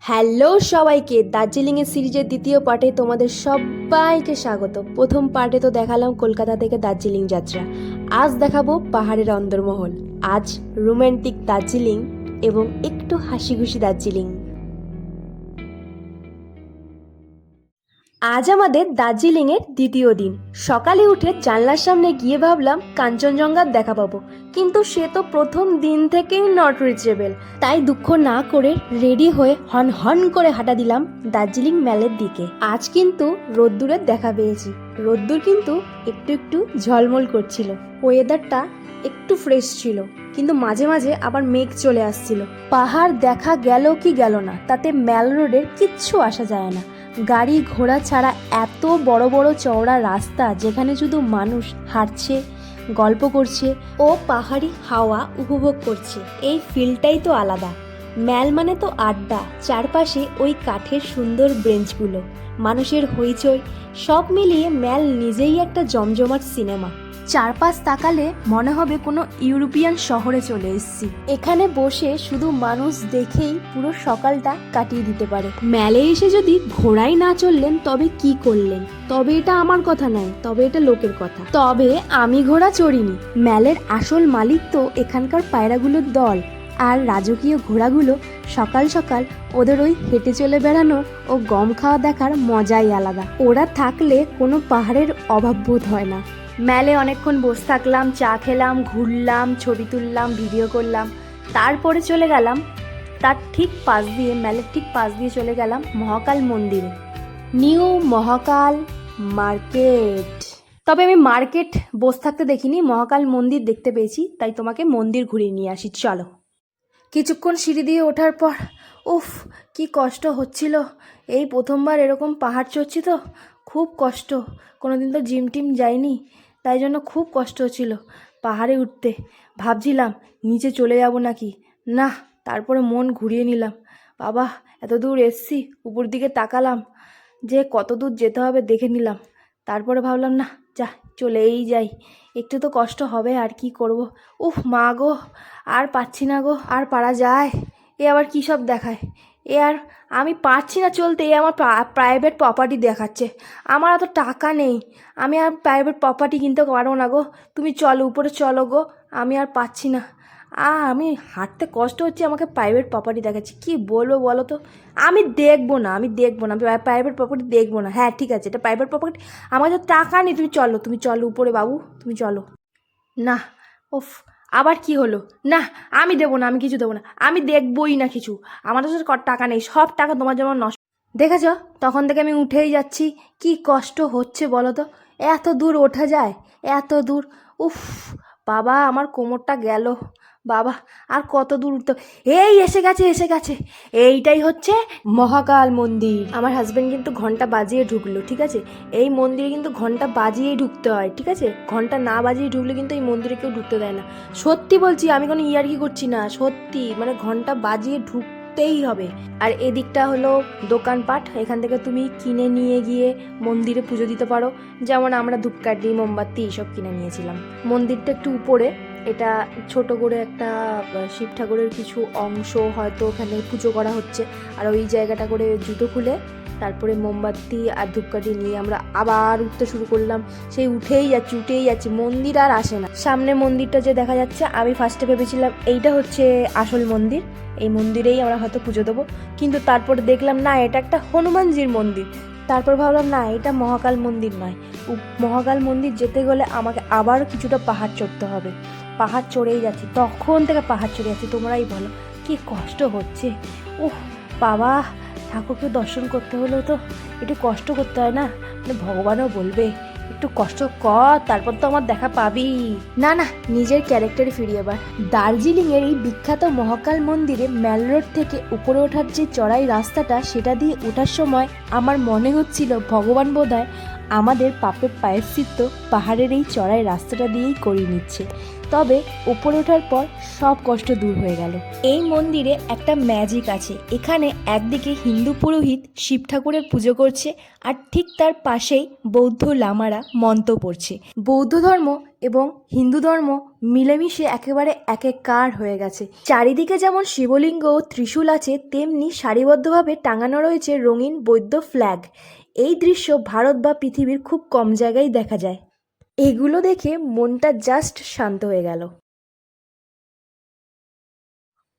Hello সবাইকে, দার্জিলিংয়ের সিরিজের দ্বিতীয় পার্টে তোমাদের সবাইকে স্বাগত। প্রথম পার্টে তো দেখালাম কলকাতা থেকে দার্জিলিং যাত্রা, আজ দেখাবো পাহাড়ের অন্দরমহল। আজ রোমান্টিক দার্জিলিং এবং একটু হাসি খুশি দার্জিলিং। আজ আমাদের দার্জিলিংয়ের দ্বিতীয় দিন। সকালে উঠে জানলার সামনে গিয়ে ভাবলাম কাঞ্চনজঙ্ঘার দেখা পাবো, কিন্তু সে তো প্রথম দিন থেকেই নট রিচেবল। তাই দুঃখ না করে রেডি হয়ে হন হন করে হাঁটা দিলাম দার্জিলিং ম্যালের দিকে। আজ কিন্তু রোদ্দুরের দেখা পেয়েছি। রোদ্দুর কিন্তু একটু একটু ঝলমল করছিল, ওয়েদারটা একটু ফ্রেশ ছিল, কিন্তু মাঝে মাঝে আবার মেঘ চলে আসছিল। পাহাড় দেখা গেল কি গেল না, তাতে ম্যাল রোডের কিচ্ছু আসা যায় না। গাড়ি ঘোড়া ছাড়া এত বড় বড় চওড়া রাস্তা, যেখানে শুধু মানুষ হাঁটছে, গল্প করছে ও পাহাড়ি হাওয়া উপভোগ করছে। এই ফিলটাই তো আলাদা। ম্যাল মানে তো আড্ডা, চারপাশে ওই কাঠের সুন্দর বেঞ্চগুলো, মানুষের হইচই, সব মিলিয়ে ম্যাল নিজেই একটা জমজমাট সিনেমা। চারপাশ তাকালে মনে হবে কোনো ইউরোপিয়ান শহরে চলে এসেছি। এখানে বসে শুধু মানুষ দেখেই পুরো সকালটা কাটিয়ে দিতে পারে। ম্যালে এসে যদি ঘোড়াই না চললেন তবে কি করলেন? তবে এটা আমার কথা নয়, তবে এটা লোকের কথা। তবে আমি ঘোড়া চড়িনি। ম্যালের আসল মালিক তো এখানকার পায়রাগুলোর দল, আর রাজকীয় ঘোড়াগুলো সকাল সকাল ওদের ওই হেঁটে চলে বেড়ানো ও গম খাওয়া দেখার মজাই আলাদা। ওরা থাকলে কোনো পাহাড়ের অভাব বোধ হয় না। ম্যালে অনেকক্ষণ বসে থাকলাম, চা খেলাম, ঘুরলাম, ছবি তুললাম, ভিডিও করলাম। তারপরে চলে গেলাম তার ঠিক পাশ দিয়ে, ম্যালের ঠিক পাশ দিয়ে চলে গেলাম মহাকাল মন্দিরে। নিউ মহাকাল মার্কেট। তবে আমি মার্কেট বসে থাকতে দেখিনি, মহাকাল মন্দির দেখতে পেয়েছি, তাই তোমাকে মন্দির ঘুরিয়ে নিয়ে আসি, চলো। কিছুক্ষণ সিঁড়ি দিয়ে ওঠার পর উফ, কি কষ্ট হচ্ছিল। এই প্রথমবার এরকম পাহাড় চড়ছি তো খুব কষ্ট। কোনোদিন তো জিম টিম যাইনি, তাই জন্য খুব কষ্ট হচ্ছিল পাহাড়ে উঠতে। ভাবছিলাম নিচে চলে যাব নাকি, না, তারপরে মন ঘুরিয়ে নিলাম। বাবা, এত দূর এসছি, উপর দিকে তাকালাম যে কত দূর যেতে হবে দেখে নিলাম। তারপরে ভাবলাম না, যা চলেই যাই, একটু তো কষ্ট হবে, আর কি করব। উফ মা গো, আর পাচ্ছি না গো, আর পারা যায়? এ আবার কী সব দেখায়, এ আর আমি পারছি না চলতে। এ আমার প্রাইভেট প্রপার্টি দেখাচ্ছে। আমার এত টাকা নেই, আমি আর প্রাইভেট প্রপার্টি কিনতে পারবো না গো। তুমি চলো, উপরে চলো গো, আমি আর পাচ্ছি না। আমি হাঁটতে কষ্ট হচ্ছে, আমাকে প্রাইভেট প্রপার্টি দেখাচ্ছে, কি বলবো বলো তো? আমি দেখবো না, আমি প্রাইভেট প্রপার্টি দেখবো না। হ্যাঁ ঠিক আছে, এটা প্রাইভেট প্রপার্টি, আমার তো টাকা নেই। তুমি চলো উপরে বাবু, তুমি চলো না। ওফ, আবার কি হলো? না, আমি দেবো না, আমি কিছু দেবো না, আমি দেখবই না কিছু। আমার তো টাকা নেই, সব টাকা তোমার যেমন নষ্ট। দেখেছ, তখন থেকে আমি উঠেই যাচ্ছি, কি কষ্ট হচ্ছে বলো তো? এত দূর ওঠা যায়? এত দূর, উফ বাবা, আমার কোমরটা গেল বাবা। আর কত দূর উঠতে? এই এসে গেছে, এইটাই হচ্ছে মহাকাল মন্দির। আমার হাজবেন্ড কিন্তু ঘন্টা বাজিয়ে ঢুকলো, ঠিক আছে? এই মন্দিরে কিন্তু ঘন্টা বাজিয়েই ঢুকতে হয়, ঠিক আছে? ঘন্টা না বাজিয়ে ঢুকলে কিন্তু এই মন্দিরে কেউ ঢুকতে দেয় না। সত্যি বলছি, আমি কোনো ইয়ার্কি করছি না, সত্যি, মানে ঘন্টা বাজিয়ে ঢুকতেই হবে। আর এদিকটা হলো দোকানপাট, এখান থেকে তুমি কিনে নিয়ে গিয়ে মন্দিরে পুজো দিতে পারো। যেমন আমরা ধূপকাঠি, মোমবাতি এইসব কিনে নিয়েছিলাম। মন্দিরটা একটু উপরে, এটা ছোট করে একটা শিব ঠাকুরের কিছু অংশ হয়তো ওখানে পুজো করা হচ্ছে। আর ওই জায়গাটা করে জুতো খুলে তারপরে মোমবাতি আর ধূপকাঠি নিয়ে আমরা আবার উঠতে শুরু করলাম। সেই উঠেই যাচ্ছি, মন্দির আর আসে না। সামনে মন্দিরটা যে দেখা যাচ্ছে, আমি ফার্স্টে ভেবেছিলাম এইটা হচ্ছে আসল মন্দির, এই মন্দিরেই আমরা হয়তো পুজো দেবো, কিন্তু তারপরে দেখলাম না, এটা একটা হনুমানজির মন্দির। তারপর ভাবলাম না, এটা মহাকাল মন্দির নয়। মহাকাল মন্দির যেতে গেলে আমাকে আবার কিছুটা পাহাড় চড়তে হবে। পাহাড় চড়েই যাচ্ছি, তখন থেকে পাহাড় চড়ে যাচ্ছি। তোমরাই বলো কি কষ্ট হচ্ছে। উহ বাবা, ঠাকুরকে দর্শন করতে হলেও তো একটু কষ্ট করতে হয় না? মানে ভগবানও বলবে একটু কষ্ট কর, তারপর তো আমার দেখা পাবি। না না, নিজের ক্যারেক্টারে ফিরি এবার। দার্জিলিংয়ের এই বিখ্যাত মহাকাল মন্দিরে ম্যাল রোড থেকে উপরে ওঠার যে চড়াই রাস্তাটা, সেটা দিয়ে ওঠার সময় আমার মনে হচ্ছিল ভগবান বোধহয় আমাদের পাপের প্রায়শ্চিত্ত পাহাড়ের এই চড়াই রাস্তাটা দিয়েই করিয়ে নিচ্ছে। তবে উপরে ওঠার পর সব কষ্ট দূর হয়ে গেল। এই মন্দিরে একটা ম্যাজিক আছে। এখানে একদিকে হিন্দু পুরোহিত শিব ঠাকুরের পুজো করছে, আর ঠিক তার পাশেই বৌদ্ধ লামারা মন্ত্র পড়ছে। বৌদ্ধ ধর্ম এবং হিন্দু ধর্ম মিলেমিশে একেবারে একাকার হয়ে গেছে। চারিদিকে যেমন শিবলিঙ্গ ও ত্রিশূল আছে, তেমনি সারিবদ্ধভাবে টাঙানো রয়েছে রঙিন বৌদ্ধ ফ্ল্যাগ। এই দৃশ্য ভারত বা পৃথিবীর খুব কম জায়গায় দেখা যায়। এগুলো দেখে মনটা জাস্ট শান্ত হয়ে গেল।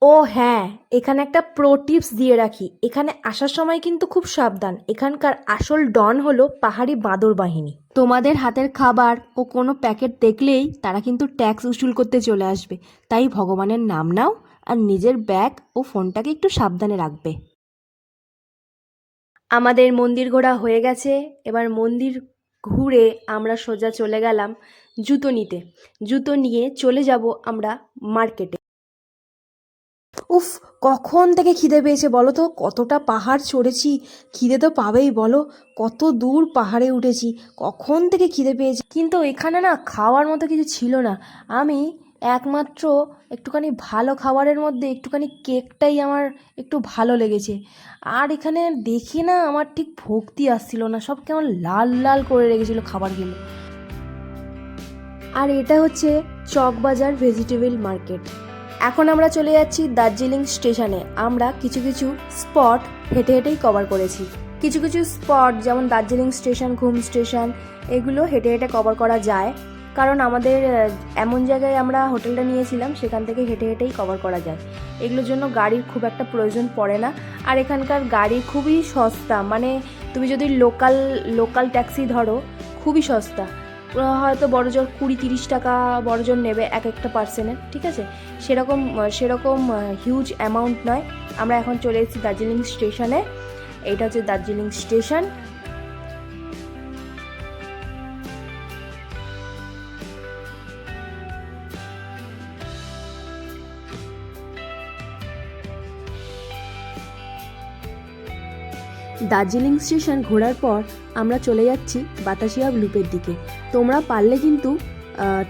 ও হ্যাঁ, এখানে একটা প্রো টিপস দিয়ে রাখি। এখানে আসার সময় কিন্তু খুব সাবধান। এখানকার আসল ডন হলো পাহাড়ি বাঁদর বাহিনী। তোমাদের হাতের খাবার ও কোনো প্যাকেট দেখলেই তারা কিন্তু ট্যাক্স উসুল করতে চলে আসবে। তাই ভগবানের নাম নাও আর নিজের ব্যাগ ও ফোনটাকে একটু সাবধানে রাখবে। আমাদের মন্দির ঘোরা হয়ে গেছে। এবার মন্দির ঘুরে আমরা সোজা চলে গেলাম জুতো নিতে। জুতো নিয়ে চলে যাব আমরা মার্কেটে। উফ, কখন থেকে খিদে পেয়েছে বলো তো? কতটা পাহাড় চড়েছি, খিদে তো পাবেই বলো। কত দূর পাহাড়ে উঠেছি, কখন থেকে খিদে পেয়েছে। কিন্তু এখানে না খাওয়ার মতো কিছু ছিল না। আমি একমাত্র একটুখানি ভালো খাবারের মধ্যে একটুখানি কেকটাই আমার একটু ভালো লেগেছে। আর এখানে দেখে না আমার ঠিক ভক্তি আসছিল না, সব কেমন লাল লাল করে রেখেছিল খাবারগুলো। আর এটা হচ্ছে চকবাজার ভেজিটেবল মার্কেট। এখন আমরা চলে যাচ্ছি দার্জিলিং স্টেশনে। আমরা কিছু কিছু স্পট হেঁটে হেঁটেই কভার করেছি। কিছু কিছু স্পট যেমন দার্জিলিং স্টেশন, ঘুম স্টেশন, এগুলো হেঁটে হেঁটে কভার করা যায়, কারণ আমাদের এমন জায়গায় আমরা হোটেলটা নিয়েছিলাম সেখান থেকে হেঁটে হেঁটেই কভার করা যায়। এগুলোর জন্য গাড়ির খুব একটা প্রয়োজন পড়ে না। আর এখানকার গাড়ি খুবই সস্তা, মানে তুমি যদি লোকাল ট্যাক্সি ধরো খুবই সস্তা। হয়তো বড়জোর 20-30 টাকা বড়জোর নেবে এক একটা পার্সনের, ঠিক আছে? সেরকম হিউজ অ্যামাউন্ট নয়। আমরা এখন চলে এসেছি দার্জিলিং স্টেশনে। এইটা হচ্ছে দার্জিলিং স্টেশন। দার্জিলিং স্টেশন ঘোরার পর আমরা চলে যাচ্ছি বাতাসিয়া লুপের দিকে। তোমরা পারলে কিন্তু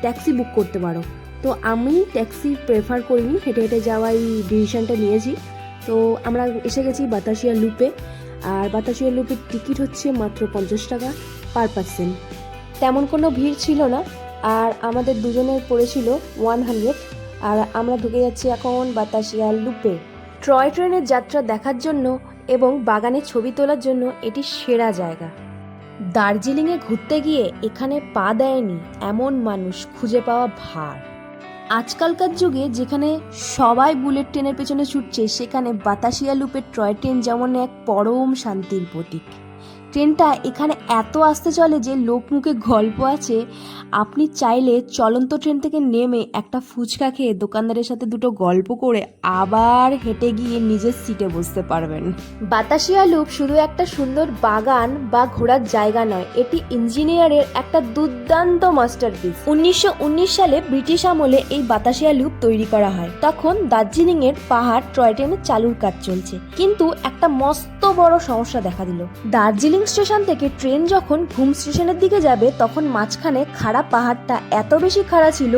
ট্যাক্সি বুক করতে পারো। তো আমি ট্যাক্সি প্রেফার করিনি, হেঁটে হেঁটে যাওয়াই ডিসিশনটা নিয়েছি। তো আমরা এসে গেছি বাতাসিয়া লুপে। আর বাতাসিয়া লুপের টিকিট হচ্ছে মাত্র 50 টাকা পার পার্সন। তেমন কোনো ভিড় ছিল না, আর আমাদের দুজনের পড়েছিল 100। আর আমরা ঢুকে যাচ্ছি এখন বাতাসিয়া লুপে। টয় ট্রেনের যাত্রা দেখার জন্য এবং বাগানে ছবি তোলার জন্য এটি সেরা জায়গা। দার্জিলিংয়ে ঘুরতে গিয়ে এখানে পা দেয়নি এমন মানুষ খুঁজে পাওয়া ভার। আজকালকার যুগে যেখানে সবাই বুলেট ট্রেনের পেছনে ছুটছে, সেখানে বাতাসিয়া লুপের টয় ট্রেন যেমন এক পরম শান্তির প্রতীক। ট্রেনটা এখানে এত আস্তে চলে যে লোকমুখে গল্প আছে। আপনি চাইলে চলন্ত ট্রেন থেকে নেমে একটা ফুচকা খেয়ে দোকানদারের সাথে দুটো গল্প করে আবার হেঁটে গিয়ে নিজের সিটে বসতে পারবেন। বাতাসিয়া লুপ শুধু একটা সুন্দর বাগান বা ঘোরার জায়গা নয়, এটি ইঞ্জিনিয়ারের একটা দুর্দান্ত মাস্টারপিস। 1919 সালে ব্রিটিশ আমলে এই বাতাসিয়া লুপ তৈরি করা হয়। তখন দার্জিলিং এর পাহাড় টয় ট্রেনের চালুর কাজ চলছে, কিন্তু একটা মস্ত বড় সমস্যা দেখা দিল। দার্জিলিং স্টেশন থেকে ট্রেন যখন ঘুম স্টেশনের দিকে যাবে, তখন মাঝখানে খাড়া পাহাড়টা এত বেশি খাড়া ছিল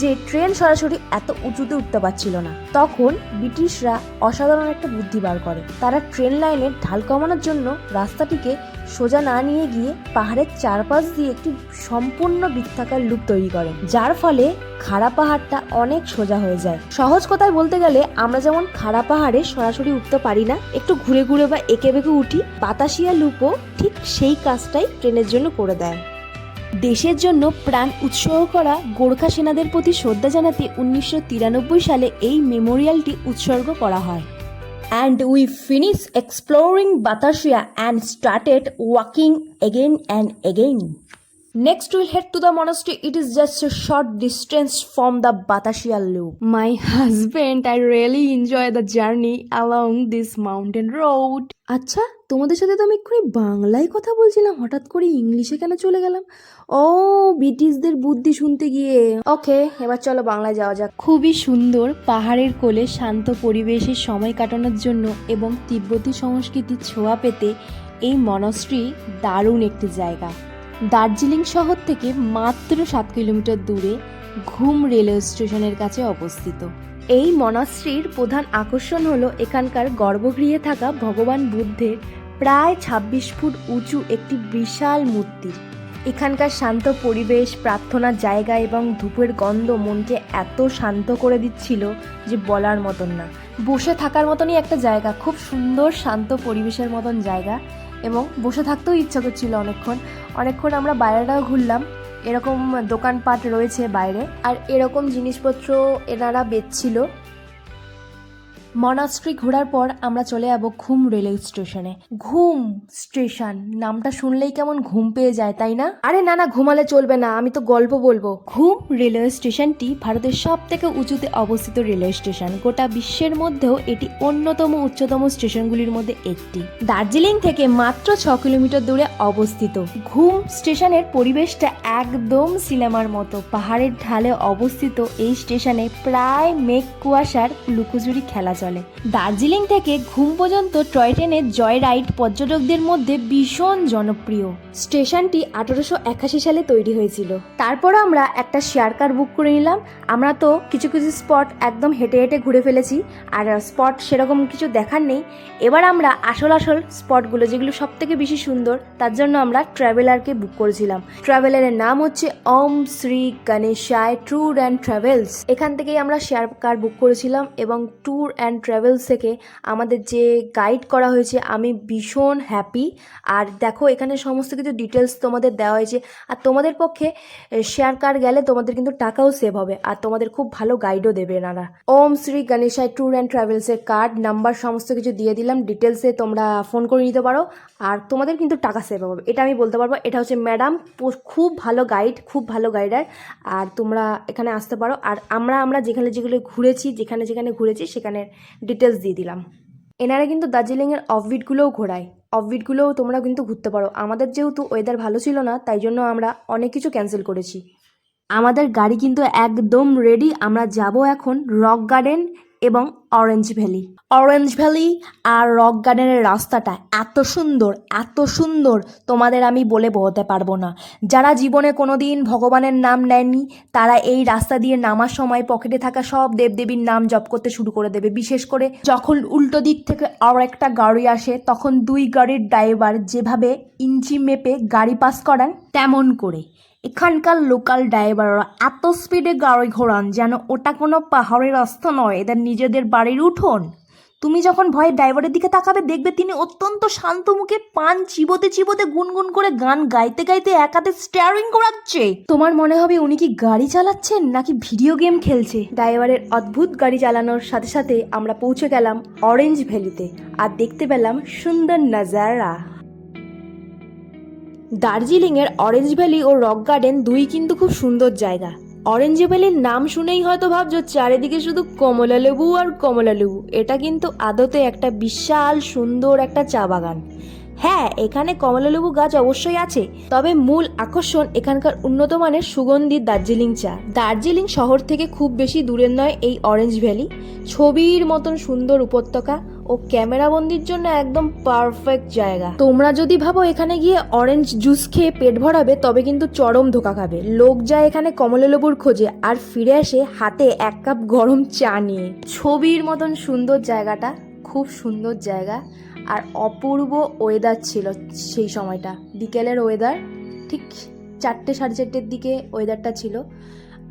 যে ট্রেন সরাসরি এত উঁচুতে উঠতে পারছিল না। তখন ব্রিটিশরা অসাধারণ একটা বুদ্ধি বার করে। তারা ট্রেন লাইনের ঢাল কমানোর জন্য রাস্তাটিকে সোজা না নিয়ে গিয়ে পাহাড়ের চারপাশ দিয়ে একটি সম্পূর্ণ বৃত্তাকার লুপ তৈরি করেন, যার ফলে খাড়া পাহাড়টা অনেক সোজা হয়ে যায়। সহজ কথায় বলতে গেলে আমরা যেমন খাড়া পাহাড়ে সরাসরি উঠতে পারি না, একটু ঘুরে ঘুরে বা এঁকে বেঁকে উঠি, বাতাসিয়া লুপও ঠিক সেই কাজটাই ট্রেনের জন্য করে দেয়। দেশের জন্য প্রাণ উৎসর্গ করা গোর্খা সেনাদের প্রতি শ্রদ্ধা জানাতে 1993 সালে এই মেমোরিয়ালটি উৎসর্গ করা হয়। And we finished exploring Batasia and started walking again and again. Next we'll head to the monastery. It is just a short distance from the Batasia Loop. My husband, I really enjoy the journey along this mountain road. আচ্ছা, তোমাদের সাথে তো আমি এক্ষুনি বাংলায় কথা বলছিলাম, হঠাৎ করে ইংলিশে কেন চলে গেলাম? ও, ব্রিটিশদের বুদ্ধি শুনতে গিয়ে। ওকে, এবার চলো বাংলায় যাওয়া যাক। খুবই সুন্দর পাহাড়ের কোলে শান্ত পরিবেশে সময় কাটানোর জন্য এবং তিব্বতী সংস্কৃতির ছোঁয়া পেতে এই মনাস্ট্রি দারুণ একটি জায়গা। দার্জিলিং শহর থেকে মাত্র 7 কিলোমিটার দূরে ঘুম রেলওয়ে স্টেশনের কাছে অবস্থিত। এই মনাস্ট্রির প্রধান আকর্ষণ হলো এখানকার গর্ভগৃহে থাকা ভগবান বুদ্ধের প্রায় 26 ফুট উঁচু একটি বিশাল মূর্তি। এখানকার শান্ত পরিবেশ, প্রার্থনার জায়গা এবং ধূপের গন্ধ মনকে এত শান্ত করে দিচ্ছিল যে বলার মতন না। বসে থাকার মতনই একটা জায়গা, খুব সুন্দর শান্ত পরিবেশের মতন জায়গা, এবং বসে থাকতেও ইচ্ছা করছিল অনেকক্ষণ আমরা বাইরেটাও ঘুরলাম। এরকম দোকানপাট রয়েছে বাইরে, আর এরকম জিনিসপত্র এনারা বেচছিল। মনাস্ট্রি ঘোরার পর আমরা চলে যাবো ঘুম রেলওয়ে স্টেশনে। ঘুম স্টেশন নামটা শুনলেই কেমন ঘুম পেয়ে যায়, তাই না? আরে না, ঘুমালে চলবে না, আমি তো গল্প বলবো। ঘুম রেলওয়ে স্টেশনটি ভারতের সব থেকে উঁচুতে অবস্থিত রেলওয়ে স্টেশন। গোটা বিশ্বের মধ্যেও এটি অন্যতম উচ্চতম স্টেশনগুলির মধ্যে একটি। দার্জিলিং থেকে মাত্র 6 কিলোমিটার দূরে অবস্থিত ঘুম স্টেশনের পরিবেশটা একদম সিনেমার মতো। পাহাড়ের ঢালে অবস্থিত এই স্টেশনে প্রায় মেঘ কুয়াশার লুকোচুরি খেলা চলে। দার্জিলিং থেকে ঘুম পর্যন্ত টয় ট্রেনের জয় রাইড পর্যটকদের মধ্যে ভীষণ জনপ্রিয়। স্টেশনটি 1881 সালে তৈরি হয়েছিল। তারপর আমরা একটা শেয়ার কার বুক করে নিলাম। আমরা তো কিছু স্পট একদম হেঁটে হেঁটে ঘুরে ফেলেছি, আর স্পট সেরকম কিছু দেখার নেই। এবার আমরা আসল স্পটগুলো, যেগুলো সব থেকে বেশি সুন্দর, তার জন্য আমরা ট্রাভেলারকে বুক করেছিলাম। ট্রাভেলারের নাম হচ্ছে ওম Shri Ganeshay tour and travels. এখান থেকেই আমরা শেয়ার কার বুক করেছিলাম, এবং ট্যুর অ্যান্ড ট্রাভেলস থেকে আমাদের যে গাইড করা হয়েছে, আমি ভীষণ হ্যাপি। আর দেখো, এখানে সমস্ত কিছু ডিটেলস তোমাদের দেওয়া হয়েছে। আর তোমাদের পক্ষে শেয়ার কার গেলে তোমাদের কিন্তু টাকাও সেভ হবে, আর তোমাদের খুব ভালো গাইডও দেবে এনারা। ওম শ্রী গণেশায় ট্যুর অ্যান্ড ট্রাভেলসের কার্ড নাম্বার সমস্ত কিছু দিয়ে দিলাম। ডিটেলসে তোমরা ফোন করে নিতে পারো, আর তোমাদের কিন্তু টাকা সেভ হবে, এটা আমি বলতে পারবো। এটা হচ্ছে ম্যাডাম, খুব ভালো গাইড, খুব ভালো গাইডার। আর তোমরা এখানে আসতে পারো। আর আমরা যেগুলো ঘুরেছি, যেখানে ঘুরেছি সেখানের ডিটেলস দিয়ে দিলাম। এনারা কিন্তু দার্জিলিংয়ের অফবিটগুলোও ঘোরায়, অফবিটগুলোও তোমরা কিন্তু ঘুরতে পারো। আমাদের যেহেতু ওয়েদার ভালো ছিল না, তাই জন্য আমরা অনেক কিছু ক্যান্সেল করেছি। আমাদের গাড়ি কিন্তু একদম রেডি। আমরা যাব এখন রক গার্ডেন এবং অরেঞ্জ ভ্যালি। আর রক গার্ডেনের রাস্তাটা এত সুন্দর তোমাদের আমি বলে বোঝাতে পারবো না। যারা জীবনে কোনোদিন ভগবানের নাম নেয়নি, তারা এই রাস্তা দিয়ে নামার সময় পকেটে থাকা সব দেবদেবীর নাম জপ করতে শুরু করে দেবে। বিশেষ করে যখন উল্টো দিক থেকে আর একটা গাড়ি আসে, তখন দুই গাড়ির ড্রাইভার যেভাবে ইঞ্চি মেপে গাড়ি পাস করান, তেমন করে এখানকার লোকাল ড্রাইভাররা এত স্পিডে গাড়ি ঘোরান যেন ওটা কোনো পাহাড়ের রাস্তা নয়, এদের নিজেদের বাড়ির উঠোন। তুমি যখন ভয়ে ড্রাইভারের দিকে তাকাবে, দেখবে তিনি অত্যন্ত শান্ত মুখে পান চিবোতে গুনগুন করে গান গাইতে এক হাতে স্টিয়ারিং ঘোরাচ্ছে। তোমার মনে হবে উনি কি গাড়ি চালাচ্ছেন নাকি ভিডিও গেম খেলছে। ড্রাইভারের অদ্ভুত গাড়ি চালানোর সাথে সাথে আমরা পৌঁছে গেলাম অরেঞ্জ ভ্যালিতে, আর দেখতে পেলাম সুন্দর নাজারা। দার্জিলিংয়ের অরেঞ্জ ভ্যালি ও রক গার্ডেন দুই কিন্তু খুব সুন্দর জায়গা। অরেঞ্জ ভ্যালির নাম শুনেই হয়তো ভাবছো চারিদিকে শুধু কমলা লেবু আর কমলা লেবু। এটা কিন্তু আদতে একটা বিশাল সুন্দর একটা চা বাগান। হ্যাঁ, এখানে কমলা লেবু গাছ অবশ্যই আছে, তবে মূল আকর্ষণ এখানকার উন্নত মানের সুগন্ধি দার্জিলিং চা। দার্জিলিং শহর থেকে খুব বেশি দূরের নয় এই অরেঞ্জ ভ্যালি। ছবির মতন সুন্দর উপত্যকা ও ক্যামেরাবন্দির জন্য একদম পারফেক্ট জায়গা। তোমরা যদি ভাবো এখানে গিয়ে অরেঞ্জ জুস খেয়ে পেট ভরাবে, তবে কিন্তু চরম ধোকা খাবে। লোক যায় এখানে কমলা লেবুর খোঁজে, আর ফিরে আসে হাতে 1 কাপ গরম চা নিয়ে। ছবির মতন সুন্দর জায়গাটা, খুব সুন্দর জায়গা। আর অপূর্ব ওয়েদার ছিল সেই সময়টা, বিকেলের ওয়েদার, ঠিক 4টে সাড়ে 4টের দিকে ওয়েদারটা ছিল,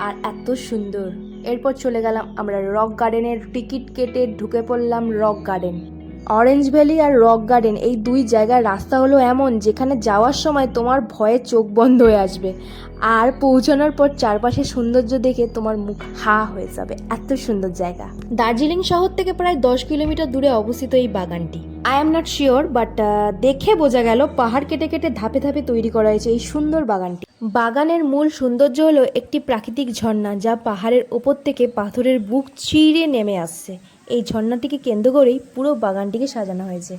আর এত সুন্দর। এরপর চলে গেলাম আমরা রক গার্ডেনের টিকিট কেটে ঢুকে পড়লাম রক গার্ডেন। অরেঞ্জ ভ্যালি আর রক গার্ডেন এই দুই জায়গার রাস্তা হলো এমন, যেখানে যাওয়ার সময় তোমার ভয়ে চোখ বন্ধ হয়ে আসবে, আর পৌঁছানোর পর চারপাশে সৌন্দর্য দেখে তোমার মুখ হা হয়ে যাবে। এত সুন্দর জায়গা। দার্জিলিং শহর থেকে প্রায় 10 কিলোমিটার দূরে অবস্থিত এই বাগানটি। I am not sure, but দেখে বোঝা গেল পাহাড় কেটে ধাপে ধাপে তৈরি করা হয়েছে এই সুন্দর বাগানটি। বাগানের মূল সৌন্দর্য হলো একটি প্রাকৃতিক ঝর্ণা, যা পাহাড়ের ওপর থেকে পাথরের বুক চিরে নেমে আসছে। এই ঝর্ণাটিকে কেন্দ্র করেই পুরো বাগানটিকে সাজানো হয়েছে।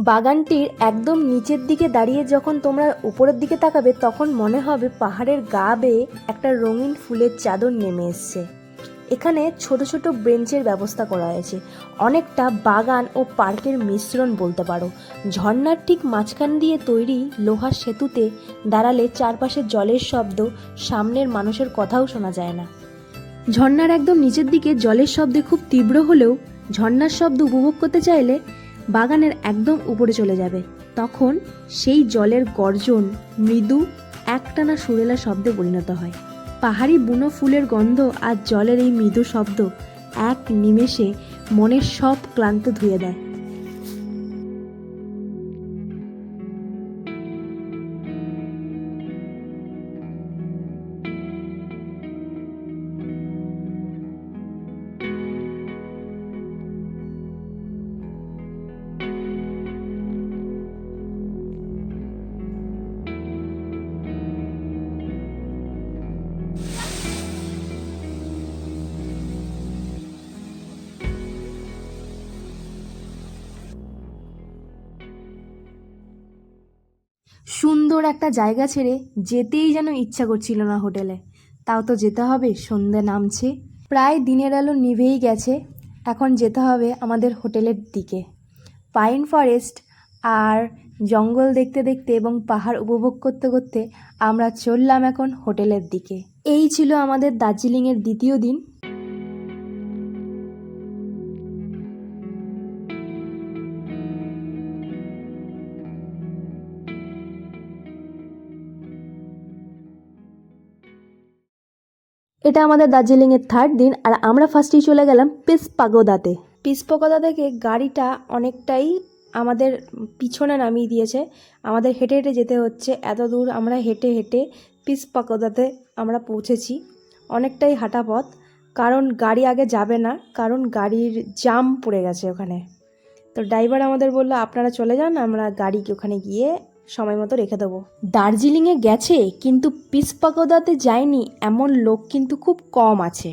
বাগানটির একদম নিচের দিকে দাঁড়িয়ে যখন তোমরা উপরের দিকে তাকাবে তখন মনে হবে পাহাড়ের গা বেয়ে একটা রঙিন ফুলের চাদর নেমে এসছে। এখানে ছোট ছোট বেঞ্চের ব্যবস্থা করা হয়েছে, অনেকটা বাগান ও পার্কের মিশ্রণ বলতে পারো। ঝর্ণার ঠিক মাঝখান দিয়ে তৈরি লোহার সেতুতে দাঁড়ালে চারপাশে জলের শব্দ, সামনের মানুষের কথাও শোনা যায় না। ঝর্ণার একদম নিচের দিকে জলের শব্দে খুব তীব্র হলেও ঝর্ণার শব্দ উপভোগ করতে চাইলে বাগানের একদম উপরে চলে যাবে, তখন সেই জলের গর্জন মৃদু একটানা সুরেলা শব্দে পরিণত হয়। পাহাড়ি বুনো ফুলের গন্ধ আর জলের এই মৃদু শব্দ এক নিমেষে মনের সব ক্লান্ত ধুয়ে দেয়। সুন্দর একটা জায়গা ছেড়ে যেতেই যেন ইচ্ছা করছিল না হোটেলে, তাও তো যেতে হবে। সন্ধ্যে নামছে, প্রায় দিনের আলো নিভেই গেছে, এখন যেতে হবে আমাদের হোটেলের দিকে। পাইন ফরেস্ট আর জঙ্গল দেখতে দেখতে এবং পাহাড় উপভোগ করতে করতে আমরা চললাম এখন হোটেলের দিকে। এই ছিল আমাদের দার্জিলিংয়ের দ্বিতীয় দিন। এটা আমাদের দার্জিলিংয়ের থার্ড দিন, আর আমরা ফার্স্টেই চলে গেলাম পিস পাগোদাতে। পিস পাগোদা থেকে গাড়িটা অনেকটাই আমাদের পিছনে নামিয়ে দিয়েছে, আমাদের হেঁটে হেঁটে যেতে হচ্ছে। এত দূর আমরা হেঁটে হেঁটে পিস পাগোদাতে আমরা পৌঁছেছি, অনেকটাই হাঁটা পথ, কারণ গাড়ি আগে যাবে না, কারণ গাড়ির জাম পড়ে গেছে ওখানে। তো ড্রাইভার আমাদের বললো আপনারা চলে যান, আমরা গাড়িকে ওখানে গিয়ে সময় মতো রেখে দেবো। দার্জিলিংয়ে গেছে কিন্তু পিস পাগোদাতে যায়নি এমন লোক কিন্তু খুব কম আছে।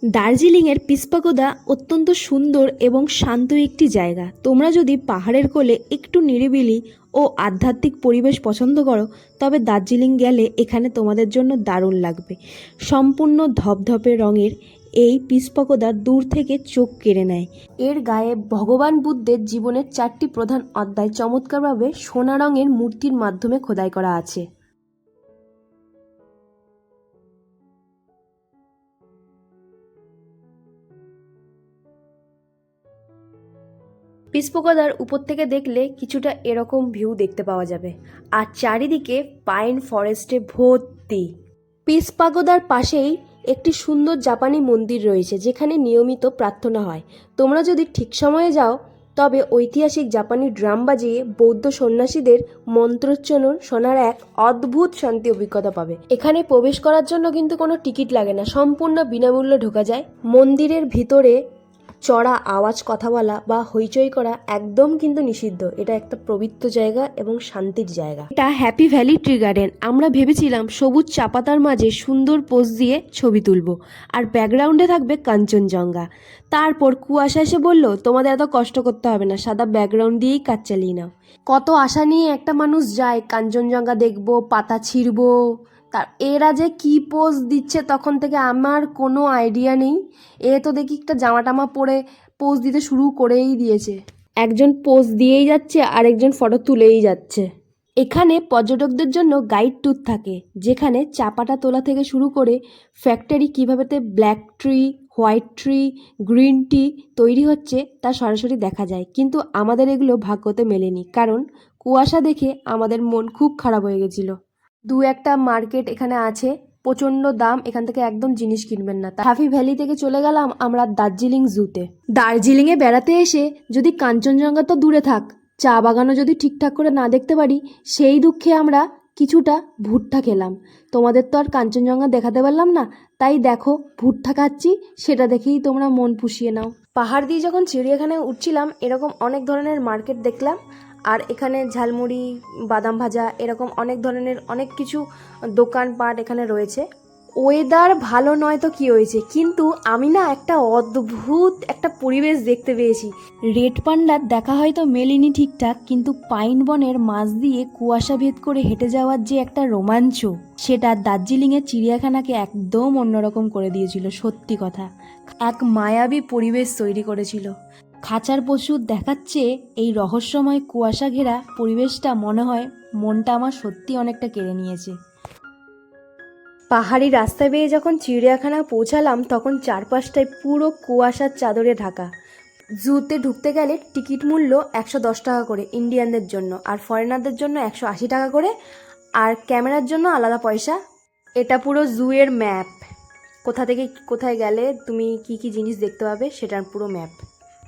দার্জিলিংয়ের পিস পাগোদা অত্যন্ত সুন্দর এবং শান্ত একটি জায়গা। তোমরা যদি পাহাড়ের কোলে একটু নিরিবিলি ও আধ্যাত্মিক পরিবেশ পছন্দ করো তবে দার্জিলিং গেলে এখানে তোমাদের জন্য দারুণ লাগবে। সম্পূর্ণ ধপধপে রঙের এই পিস পাগোদা দূর থেকে চোখ কেড়ে নেয়। এর গায়ে ভগবান বুদ্ধের জীবনের 4টি প্রধান অধ্যায় চমৎকারভাবে সোনা রঙের মূর্তির মাধ্যমে খোদাই করা আছে। পিস পাগোদার উপর থেকে দেখলে কিছুটা এরকম ভিউ দেখতে পাওয়া যাবে, আর চারিদিকে পাইন ফরেস্টে ভর্তি। পিস পাগোদার পাশেই একটি সুন্দর জাপানি মন্দির রয়েছে যেখানে নিয়মিত প্রার্থনা হয়। তোমরা যদি ঠিক সময়ে যাও তবে ঐতিহাসিক জাপানি ড্রাম বাজিয়ে বৌদ্ধ সন্ন্যাসীদের মন্ত্রোচ্চারণ শোনার এক অদ্ভুত শান্তি অভিজ্ঞতা পাবে। এখানে প্রবেশ করার জন্য কিন্তু কোনো টিকিট লাগে না, সম্পূর্ণ বিনামূল্যে ঢোকা যায়। মন্দিরের ভিতরে চড়া আওয়াজ, কথা বলা বা হইচই করা একদম কিন্তু নিষিদ্ধ। এটা একটা পবিত্র জায়গা এবং শান্তির জায়গা। এটা হ্যাপি ভ্যালি ট্রি গার্ডেন। আমরা ভেবেছিলাম সবুজ চা পাতার মাঝে সুন্দর পোজ দিয়ে ছবি তুলবো আর ব্যাকগ্রাউন্ডে থাকবে কাঞ্চনজঙ্ঘা। তারপর কুয়াশা এসে বলল তোমাদের এত কষ্ট করতে হবে না, সাদা ব্যাকগ্রাউন্ড দিয়েই কাজ চালিয়ে নাও। কত আশা নিয়ে একটা মানুষ যায় কাঞ্চনজঙ্ঘা দেখবো, পাতা ছিঁড়বো, তার এরা যে কি পোজ দিচ্ছে তখন থেকে আমার কোনো আইডিয়া নেই। এ তো দেখি একটা জামা টামা পরে পোজ দিতে শুরু করেই দিয়েছে, একজন পোজ দিয়েই যাচ্ছে আর একজন ফটো তুলেই যাচ্ছে। এখানে পর্যটকদের জন্য গাইড ট্যুর থাকে যেখানে চা পাতা তোলা থেকে শুরু করে ফ্যাক্টরি কীভাবে black tree, white tree, green tea তৈরি হচ্ছে তা সরাসরি দেখা যায়। কিন্তু আমাদের এগুলো ভাগ্যতে মেলেনি, কারণ কুয়াশা দেখে আমাদের মন খুব খারাপ হয়ে গেছিলো। দু একটা মার্কেট এখানে আছে, প্রচণ্ড দাম, এখান থেকে একদম জিনিস কিনবেন না। হ্যাপি ভ্যালি থেকে চলে গেলাম আমরা দার্জিলিং জুতে। দার্জিলিংয়ে বেড়াতে এসে যদি কাঞ্চনজঙ্ঘা তো দূরে থাক, চা বাগানও যদি ঠিকঠাক করে না দেখতে পারি সেই দুঃখে আমরা কিছুটা ভুট্টা খেলাম। তোমাদের তো আর কাঞ্চনজঙ্ঘা দেখাতে পারলাম না, তাই দেখো ভুট্টা খাচ্ছি, সেটা দেখেই তোমরা মন পুষিয়ে নাও। পাহাড় দিয়ে যখন চিড়িয়াখানায় উঠছিলাম এরকম অনেক ধরনের মার্কেট দেখলাম, আর এখানে ঝালমুড়ি, বাদাম ভাজা, এরকম অনেক ধরনের অনেক কিছু দোকানপাট এখানে রয়েছে। ওয়েদার ভালো নয় তো কি হয়েছে, কিন্তু আমি না একটা অদ্ভুত একটা পরিবেশ দেখতে পেয়েছি। রেড পান্ডার দেখা হয়তো মেলেনি ঠিকঠাক, কিন্তু পাইন বনের মাঝ দিয়ে কুয়াশা ভেদ করে হেঁটে যাওয়ার যে একটা রোমাঞ্চ, সেটা দার্জিলিংয়ের চিড়িয়াখানাকে একদম অন্যরকম করে দিয়েছিল। সত্যি কথা, এক মায়াবী পরিবেশ তৈরি করেছিল। খাঁচার পশু দেখাচ্ছে এই রহস্যময় কুয়াশা ঘেরা পরিবেশটা, মনে হয় মনটা আমার সত্যি অনেকটা কেড়ে নিয়েছে। পাহাড়ি রাস্তা বেয়ে যখন চিড়িয়াখানা পৌঁছালাম, তখন চারপাশটায় পুরো কুয়াশার চাদরে ঢাকা। জুতে ঢুকতে গেলে টিকিট মূল্য 110 টাকা করে ইন্ডিয়ানদের জন্য, আর ফরেনারদের জন্য 180 টাকা করে, আর ক্যামেরার জন্য আলাদা পয়সা। এটা পুরো জুয়ের ম্যাপ, কোথা থেকে কোথায় গেলে তুমি কি কি জিনিস দেখতে পাবে সেটার পুরো ম্যাপ।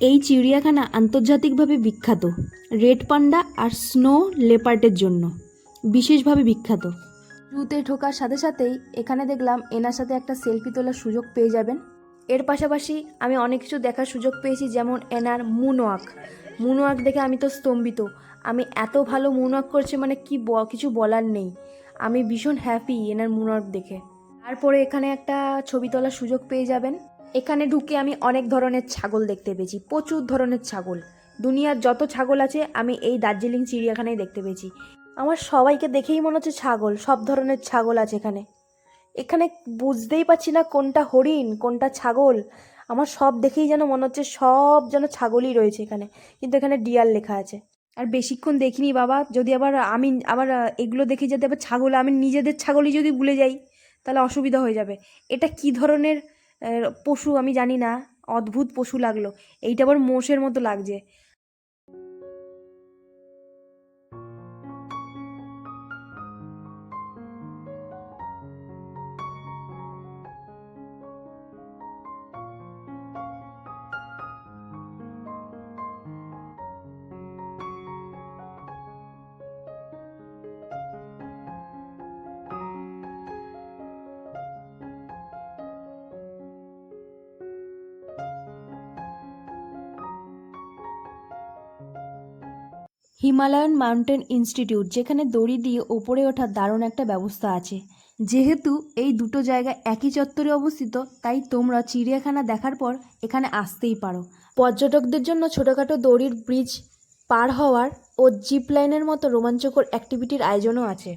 এই চিড়িয়াখানা আন্তর্জাতিকভাবে বিখ্যাত রেড পান্ডা আর স্নো লেপার্ডের জন্য, বিশেষভাবে বিখ্যাত। জুতে ঢোকার সাথে সাথেই এখানে দেখলাম এনার সাথে একটা সেলফি তোলার সুযোগ পেয়ে যাবেন। এর পাশাপাশি আমি অনেক কিছু দেখার সুযোগ পেয়েছি, যেমন এনার মুনওয়াক দেখে আমি তো স্তম্ভিত। আমি এত ভালো মুনওয়াক করছে, মানে কিছু বলার নেই। আমি ভীষণ হ্যাপি এনার মুনওয়াক দেখে। তারপরে এখানে একটা ছবি তোলার সুযোগ পেয়ে যাবেন। এখানে ঢুকে আমি অনেক ধরনের ছাগল দেখতে পেয়েছি, প্রচুর ধরনের ছাগল। দুনিয়ার যত ছাগল আছে আমি এই দার্জিলিং চিড়িয়াখানায় দেখতে পেয়েছি। আমার সবাইকে দেখেই মনে হচ্ছে ছাগল, সব ধরনের ছাগল আছে এখানে। এখানে বুঝতেই পারছি না কোনটা হরিণ কোনটা ছাগল। আমার সব দেখেই যেন মনে হচ্ছে সব যেন ছাগলই রয়েছে এখানে, কিন্তু এখানে ডিয়ার লেখা আছে। আর বেশিক্ষণ দেখিনি বাবা, যদি আমি আবার এগুলো দেখি যদি আবার ছাগল, আমি নিজেদের ছাগলই যদি ভুলে যাই তাহলে অসুবিধা হয়ে যাবে। এটা কি ধরনের পশু আমি জানি না, অদ্ভুত পশু লাগলো। এইটা আবার মোষের মতো লাগছে। হিমালয়ান মাউন্টেন ইনস্টিটিউট, যেখানে দড়ি দিয়ে ওপরে ওঠার দারুণ একটা ব্যবস্থা আছে। যেহেতু এই দুটো জায়গা একই চত্বরে অবস্থিত, তাই তোমরা চিড়িয়াখানা দেখার পর এখানে আসতেই পারো। পর্যটকদের জন্য ছোটোখাটো দড়ির ব্রিজ পার হওয়ার ও জিপ লাইনের মতো রোমাঞ্চকর অ্যাক্টিভিটির আয়োজনও আছে।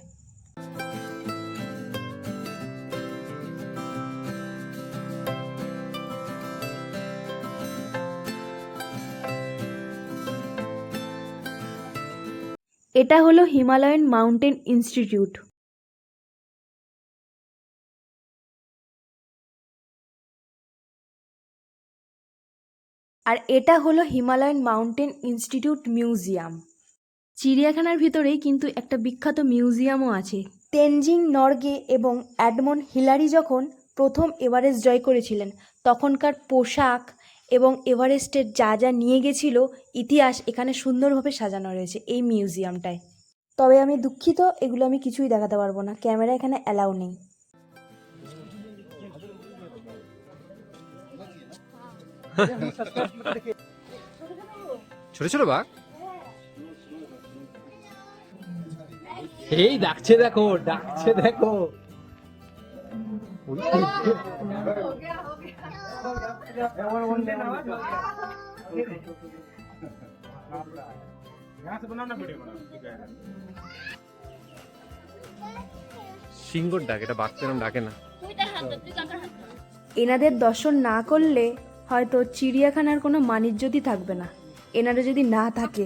এটা হলো হিমালয়ান মাউন্টেন ইনস্টিটিউট। আর এটা হলো হিমালয়ান মাউন্টেন ইনস্টিটিউট মিউজিয়াম। চিড়িয়াখানার ভিতরেই কিন্তু একটা বিখ্যাত মিউজিয়ামও আছে। তেনজিং নরগে এবং এডমন্ড হিলারি যখন প্রথম এভারেস্ট জয় করেছিলেন, তখনকার পোশাক এবং এভারেস্টের যা যা নিয়ে গেছিল ইতিহাস এখানে সুন্দরভাবে সাজানো রয়েছে এই মিউজিয়ামটায়। তবে আমি দুঃখিত, এগুলো আমি কিছুই দেখাতে পারবো না, ক্যামেরা এখানে অ্যালাউ নেই। ছোট ছোট বাঘ, এই ডাকছে দেখো, ডাকছে দেখো। সিংহর ডাক, এটা বাঘ তেরম ডাকে না। এনাদের দর্শন না করলে হয়তো চিড়িয়াখানার কোনো মানিজ্যতই থাকবে না, এনারা যদি না থাকে।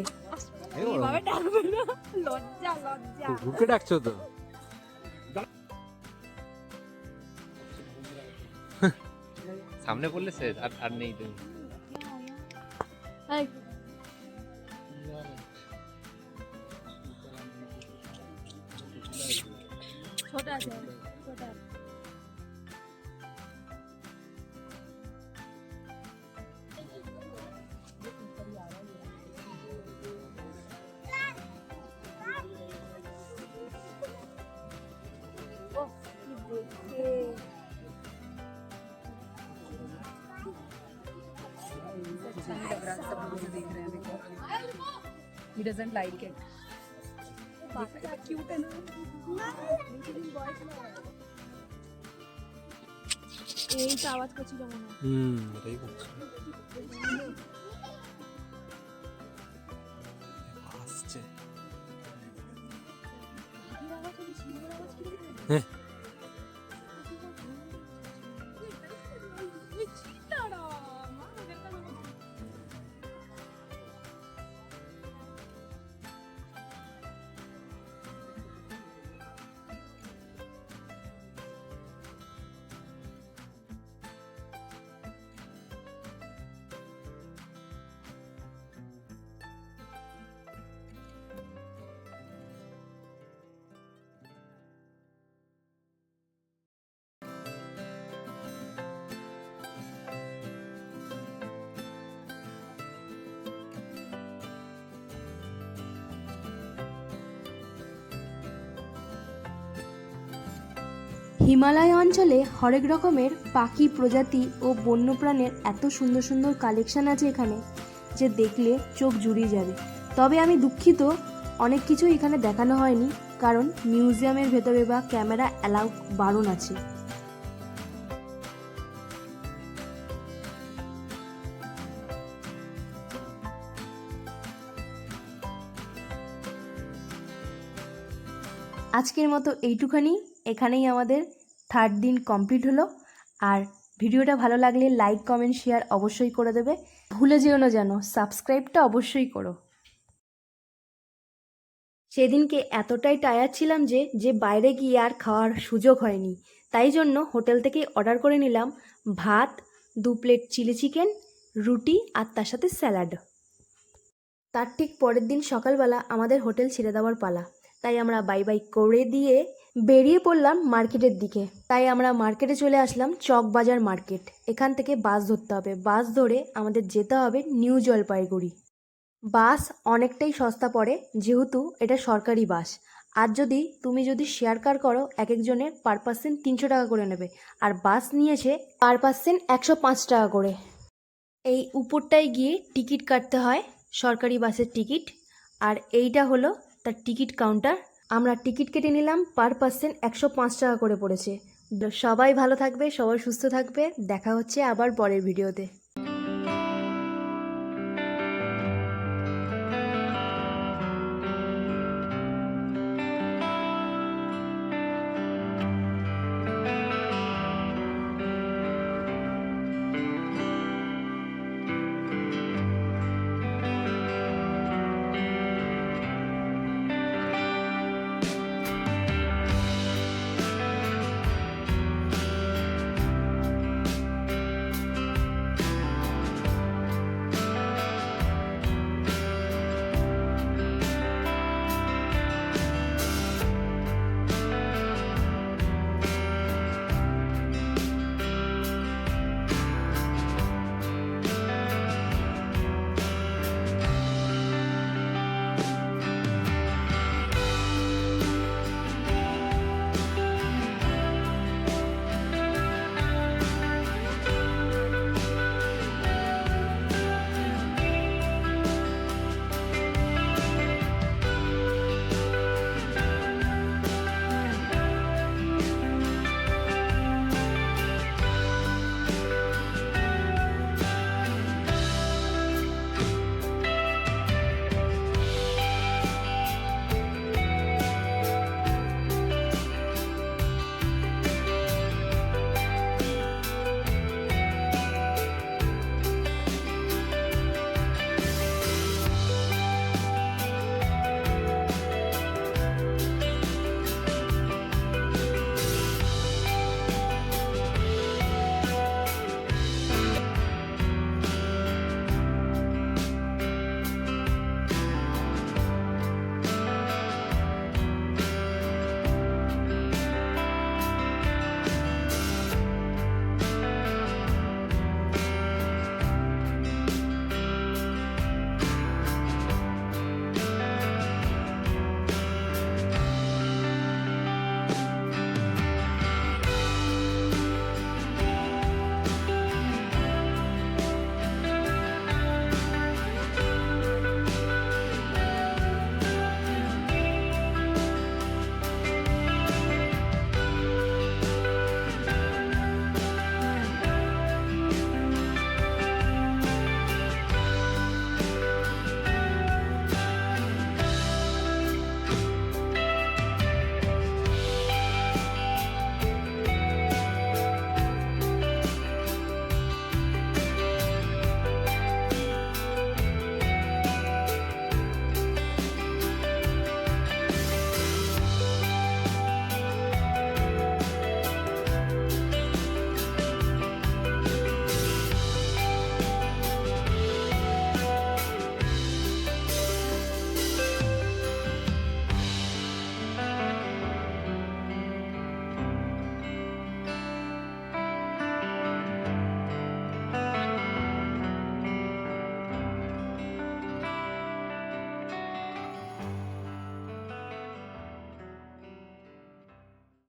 ঘুরকে ডাকছো তো। সামনে পড়লে শেষ, আর আর নেই তুমি। ছোটা আছে, ছোটা। He doesn't like it. Cute है ना? এই তো আওয়াজ করছিল মনে হয়। এটাই করছে। আসছে। হ্যাঁ। হিমালয় অঞ্চলে হরেক রকমের পাখি প্রজাতি ও বন্যপ্রাণের এত সুন্দর সুন্দর কালেকশন আছে এখানে যে দেখলে চোখ জুড়িয়ে যাবে। তবে আমি দুঃখিত, অনেক কিছু এখানে দেখানো হয়নি, কারণ মিউজিয়ামের ভেতরে বা ক্যামেরা অ্যালাউ বারণ আছে। আজকের মতো এইটুখানি, এখানেই আমাদের 3rd দিন কমপ্লিট হলো। আর ভিডিওটা ভালো লাগলে লাইক কমেন্ট শেয়ার অবশ্যই করে দেবে, ভুলে যেও না যেন সাবস্ক্রাইবটা অবশ্যই করো। সেদিনকে এতটাই টায়ার্ড ছিলাম যে বাইরে গিয়ে আর খাওয়ার সুযোগ হয়নি, তাই জন্য হোটেল থেকেই অর্ডার করে নিলাম ভাত, 2 প্লেট চিলি চিকেন, রুটি আর তার সাথে স্যালাড। তার ঠিক পরের দিন সকালবেলা আমাদের হোটেল ছেড়ে দেওয়ার পালা, তাই আমরা বাই বাই করে দিয়ে বেরিয়ে পড়লাম মার্কেটের দিকে। তাই আমরা মার্কেটে চলে আসলাম, চকবাজার মার্কেট। এখান থেকে বাস ধরতে হবে, বাস ধরে আমাদের যেতে হবে নিউ জলপাইগুড়ি। বাস অনেকটাই সস্তা পড়ে যেহেতু এটা সরকারি বাস। আর তুমি যদি শেয়ার কার করো, এক একজনের পার পার্সন 300 টাকা করে নেবে, আর বাস নিয়েছে পার পার্সন 105 টাকা করে। এই উপরটায় গিয়ে টিকিট কাটতে হয়, সরকারি বাসের টিকিট, আর এইটা হলো তার টিকিট কাউন্টার। আমরা টিকিট কেটে নিলাম, পার পার্সন 105 টাকা করে পড়েছে। সবাই ভালো থাকবে, সবাই সুস্থ থাকবে, দেখা হচ্ছে আবার পরের ভিডিওতে।